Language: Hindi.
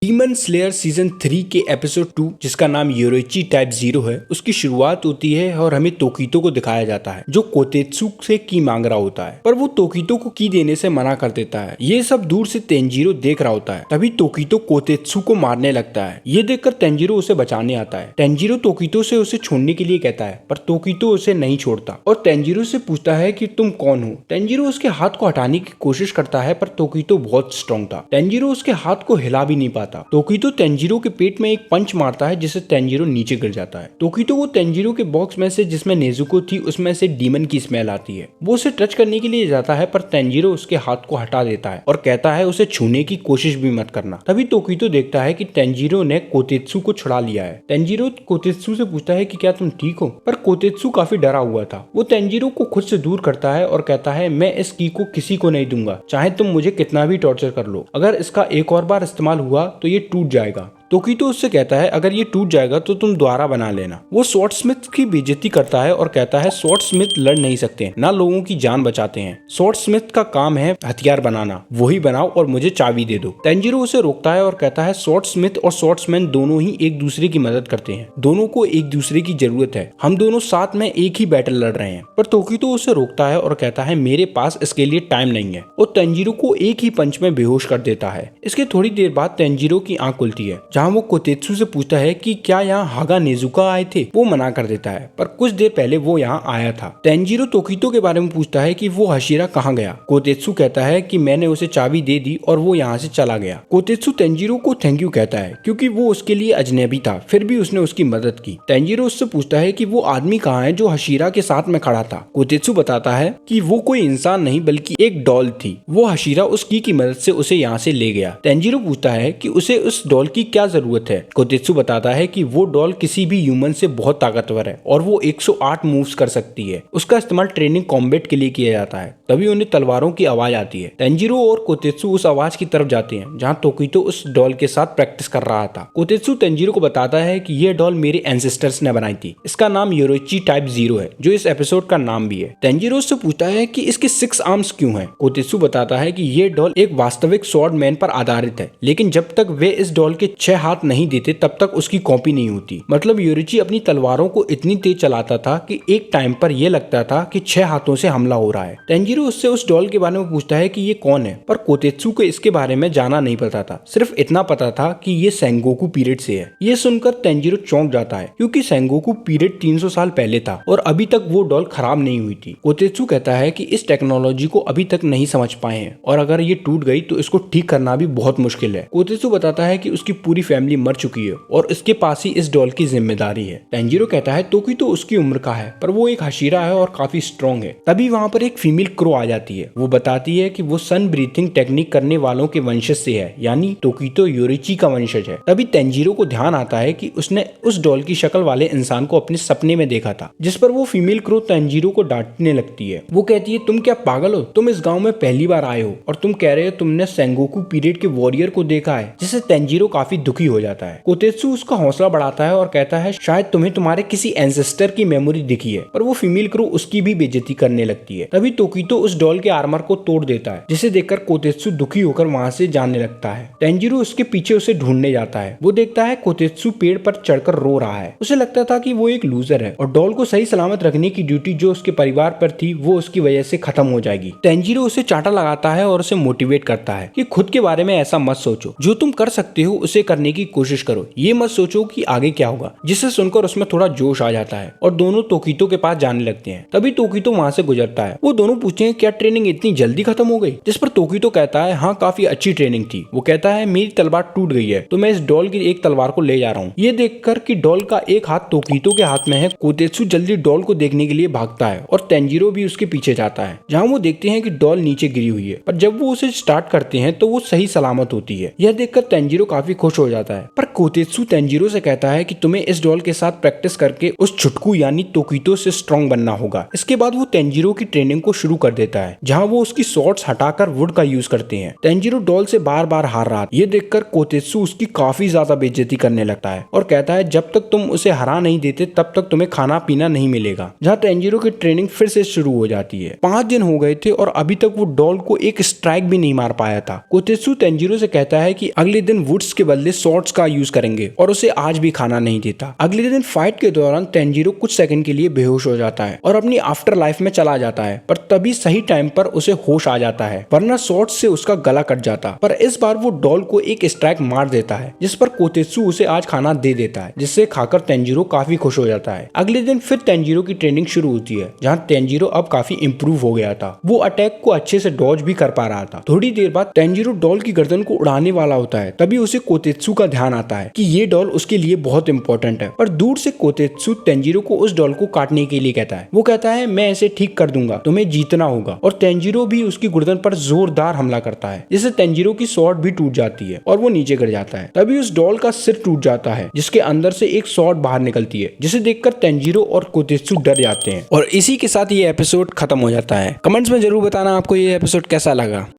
डीमन स्लेयर सीजन 3 के एपिसोड 2 जिसका नाम योरोइची टाइप 0 है उसकी शुरुआत होती है और हमें तोकितो को दिखाया जाता है जो कोतेत्सु से की मांग रहा होता है पर वो तोकितो को की देने से मना कर देता है। ये सब दूर से तेंजिरो देख रहा होता है। तभी तोकितो कोतेत्सु को मारने लगता है। ये देखकर तेंजिरो उसे बचाने आता है। तेंजिरो तोकितो से उसे छोड़ने के लिए कहता है पर तोकितो उसे नहीं छोड़ता और तेंजिरो से पूछता है कि तुम कौन हो। तेंजिरो उसके हाथ को हटाने की कोशिश करता है पर तोकितो बहुत स्ट्रॉन्ग था। तेंजिरो उसके हाथ को हिला भी नहीं पाता। तोकितो तेंजिरो के पेट में एक पंच मारता है जिससे तेंजिरो नीचे गिर जाता है। तोकितो को तेंजिरो के बॉक्स में से जिसमें नेजुको थी उसमें से डीमन की स्मेल आती है। वो उसे टच करने के लिए जाता है पर तेंजिरो उसके हाथ को हटा देता है और कहता है उसे छूने की कोशिश भी मत करना। तभी तोकितो देखता है कि तेंजिरो ने कोतेत्सु को छुड़ा लिया है। तेंजिरो कोतेत्सु से पूछता है कि क्या तुम ठीक हो, पर कोतेत्सु काफी डरा हुआ था। वो तेंजिरो को खुद से दूर करता है और कहता है मैं इस की को किसी को नहीं दूंगा, चाहे तुम मुझे कितना भी टॉर्चर कर लो। अगर इसका एक और बार इस्तेमाल हुआ तो ये टूट जाएगा। तोकितो उससे कहता है अगर ये टूट जाएगा तो तुम दोबारा बना लेना। वो स्वॉर्ड स्मिथ की बेइज्जती करता है और कहता है स्वॉर्ड स्मिथ लड़ नहीं सकते, ना लोगों की जान बचाते हैं। स्वॉर्ड स्मिथ का काम है हथियार बनाना, वही बनाओ और मुझे चाबी दे दो। तेंजिरो उसे रोकता है और कहता है स्वॉर्ड स्मिथ और स्वॉर्ड्समैन दोनों ही एक दूसरे की मदद करते हैं, दोनों को एक दूसरे की जरूरत है, हम दोनों साथ में एक ही बैटल लड़ रहे हैं। पर तोकितो उसे रोकता है और कहता है मेरे पास इसके लिए टाइम नहीं है और तेंजिरो को एक ही पंच में बेहोश कर देता है। इसके थोड़ी देर बाद तेंजिरो की आंख खुलती है जहाँ वो कोतेत्सु से पूछता है कि क्या यहाँ हागा नेजुका आए थे। वो मना कर देता है पर कुछ देर पहले वो यहाँ आया था। तेंजिरो तोकितो के बारे में पूछता है कि वो हशीरा कहाँ गया। कोतेत्सु कहता है कि मैंने उसे चाबी दे दी और वो यहाँ से चला गया। कोतेत्सु तेंजिरो को थैंक यू कहता है क्योंकि वो उसके लिए अजनबी था, फिर भी उसने उसकी मदद की। तेंजिरो उससे पूछता है कि वो आदमी कहाँ है जो हशीरा के साथ में खड़ा था। कोतेत्सु बताता है कि वो कोई इंसान नहीं बल्कि एक डॉल थी। वो हशीरा उस की मदद से उसे यहाँ से ले गया। तेंजिरो पूछता है कि उसे उस डॉल की क्या जरूरत है। कोतेत्सु बताता है कि वो डॉल किसी भी ह्यूमन से बहुत ताकतवर है और वो 108 मूव्स कर सकती है। उसका इस्तेमाल ट्रेनिंग कॉम्बैट के लिए किया जाता है। तभी उन्हें तलवारों की आवाज आती है। तेंजिरो और कोतेत्सु उस आवाज की तरफ जाते हैं जहाँ तोकितो उस डॉल के साथ प्रैक्टिस कर रहा था। कोतेत्सु तेंजिरो को बताता है कि ये डॉल मेरे एंसेस्टर्स ने बनाई थी। इसका नाम योरोइची टाइप 0 है जो इस एपिसोड का नाम भी है। तेंजिरो उससे पूछता है कि इसके 6 आर्म्स क्यों हैं। कोतेत्सु बताता है कि ये डॉल एक वास्तविक स्वॉर्ड मैन पर आधारित है, लेकिन जब तक वे इस डॉल के 6 हाथ नहीं देते तब तक उसकी कॉपी नहीं होती। मतलब योरोइची अपनी तलवारों को इतनी तेज चलाता था कि एक टाइम पर यह लगता था कि 6 हाथों से हमला हो रहा है। तेंजिरो उससे उस डॉल के बारे में पूछता है कि ये कौन है, पर कोतेत्सु को इसके बारे में जाना नहीं पता था। सिर्फ इतना पता था कि ये सेंगोकू पीरियड से है। ये सुनकर तेंजिरो चौंक जाता है क्योंकि सेंगोकू पीरियड 300 साल पहले था और अभी तक वो डॉल खराब नहीं हुई थी। कोतेत्सु कहता है कि इस टेक्नोलॉजी को अभी तक नहीं समझ पाए हैं और अगर ये टूट गई तो इसको ठीक करना भी बहुत मुश्किल है। कोतेत्सु बताता है कि उसकी पूरी फैमिली मर चुकी है और इसके पास ही इस डॉल की जिम्मेदारी है। तेंजिरो कहता है तोकितो उसकी उम्र का है पर वो एक हशीरा है और काफी स्ट्रॉन्ग है। तभी वहाँ पर एक फीमेल क्रो आ जाती है। वो बताती है कि वो सन ब्रीथिंग टेक्निक करने वालों के वंशज से है, यानी तोकितो योरोइची का वंशज है। तभी तेंजिरो को ध्यान आता है कि उसने उस डॉल की शक्ल वाले इंसान को अपने सपने में देखा था, जिस पर वो फीमेल क्रो तेंजिरो को डांटने लगती है। वो कहती है तुम क्या पागल हो, तुम इस गाँव में पहली बार आए हो और तुम कह रहे हो तुमने सेंगोकू पीरियड के वॉरियर को देखा है, जिससे तेंजिरो काफी दुखी हो जाता है। कोतेत्सु उसका हौसला बढ़ाता है और कहता है शायद तुम्हें तुम्हारे किसी एंसेस्टर की मेमोरी दिखी है, पर वो फीमेल क्रो उसकी भी बेइज्जती करने लगती है। तभी तोकितो उस डॉल के आर्मर को तोड़ देता है, जिसे देखकर कोतेत्सु दुखी होकर वहाँ से जाने लगता है। तेंजिरो उसके पीछे उसे ढूंढने जाता है। वो देखता है कोतेत्सु पेड़ पर चढ़कर रो रहा है। उसे लगता था कि वो एक लूजर है और डॉल को सही सलामत रखने की ड्यूटी जो उसके परिवार पर थी वो उसकी वजह से खत्म हो जाएगी। तेंजिरो उसे चांटा लगाता है और उसे मोटिवेट करता है कि खुद के बारे में ऐसा मत सोचो, जो तुम कर सकते हो उसे करने की कोशिश करो, ये मत सोचो कि आगे क्या होगा। जिसे सुनकर उसमें थोड़ा जोश आ जाता है और दोनों तोकितो के पास जाने लगते हैं। तभी तोकितो वहाँ से गुजरता है। वो दोनों पूछते हैं क्या ट्रेनिंग इतनी जल्दी खत्म हो गई, जिस पर तोकितो कहता है हाँ काफी अच्छी ट्रेनिंग थी। वो कहता है मेरी तलवार टूट गई है तो मैं इस डॉल की एक तलवार को ले जा रहा हूँ। ये देखकर कि डॉल का एक हाथ तोकितो के हाथ में है, कोतेत्सु जल्दी डॉल को देखने के लिए भागता है और तेंजिरो भी उसके पीछे जाता है, जहाँ वो देखते हैं कि डॉल नीचे गिरी हुई है। पर जब वो उसे स्टार्ट करते हैं तो वो सही सलामत होती है। यह देखकर तेंजिरो काफी खुश हो जाता है। पर कोतेत्सु तेंजिरो से कहता है कि तुम्हें इस डॉल के साथ प्रैक्टिस करके उस छुटकू यानी तोकीतो से स्ट्रॉन्ग बनना होगा। इसके बाद वो तेंजिरो की ट्रेनिंग को शुरू कर देता है, जहाँ वो उसकी स्वॉर्ड्स हटाकर वुड का यूज करते हैं। तेंजिरो डॉल से बार बार हार रहा, ये देखकर कोतेत्सु उसकी काफी ज्यादा बेइज्जती करने लगता है और कहता है जब तक तुम उसे हरा नहीं देते तब तक तुम्हें खाना पीना नहीं मिलेगा। जहाँ तेंजिरो की ट्रेनिंग फिर से शुरू हो जाती है। 5 दिन हो गए थे और अभी तक वो डॉल को एक स्ट्राइक भी नहीं मार पाया था। कोतेत्सु तेंजिरो से कहता है कि अगले दिन वुड्स के बदले स्वॉर्ड्स का यूज करेंगे और उसे आज भी खाना नहीं देता। अगले दिन फाइट के दौरान तेंजिरो कुछ सेकंड के लिए बेहोश हो जाता है और अपनी आफ्टर लाइफ में चला जाता है, पर तभी सही टाइम पर उसे होश आ जाता है, वरना स्वॉर्ड्स से उसका गला कट जाता। पर इस बार वो डॉल को एक स्ट्राइक मार देता है, जिस पर कोतेत्सु उसे आज खाना दे देता है, जिससे खाकर तेंजिरो काफी खुश हो जाता है। अगले दिन फिर तेंजिरो की ट्रेनिंग शुरू होती है, जहाँ तेंजिरो अब काफी इंप्रूव हो गया था। वो अटैक को अच्छे से डॉज भी कर पा रहा था। थोड़ी देर बाद तेंजिरो डॉल की गर्दन को उड़ाने वाला होता है, तभी उसे कोतेत्सु का ध्यान आता है कि ये डॉल उसके लिए बहुत इंपॉर्टेंट है। पर दूर से कोतेत्सु तेंजिरो को उस डॉल को काटने के लिए कहता है। वो कहता है मैं इसे ठीक कर दूंगा, तुम्हें जीतना होगा। और तेंजिरो भी उसकी गर्दन पर जोरदार हमला करता है, जिससे तेंजिरो की स्वॉर्ड भी टूट जाती है और वो नीचे गिर जाता है। तभी उस डॉल का सिर टूट जाता है, जिसके अंदर से एक स्वॉर्ड बाहर निकलती है, जिसे देखकर तेंजिरो और कोतेत्सु डर जाते हैं। और इसी के साथ ये एपिसोड खत्म हो जाता है। कमेंट्स में जरूर बताना आपको ये एपिसोड कैसा लगा।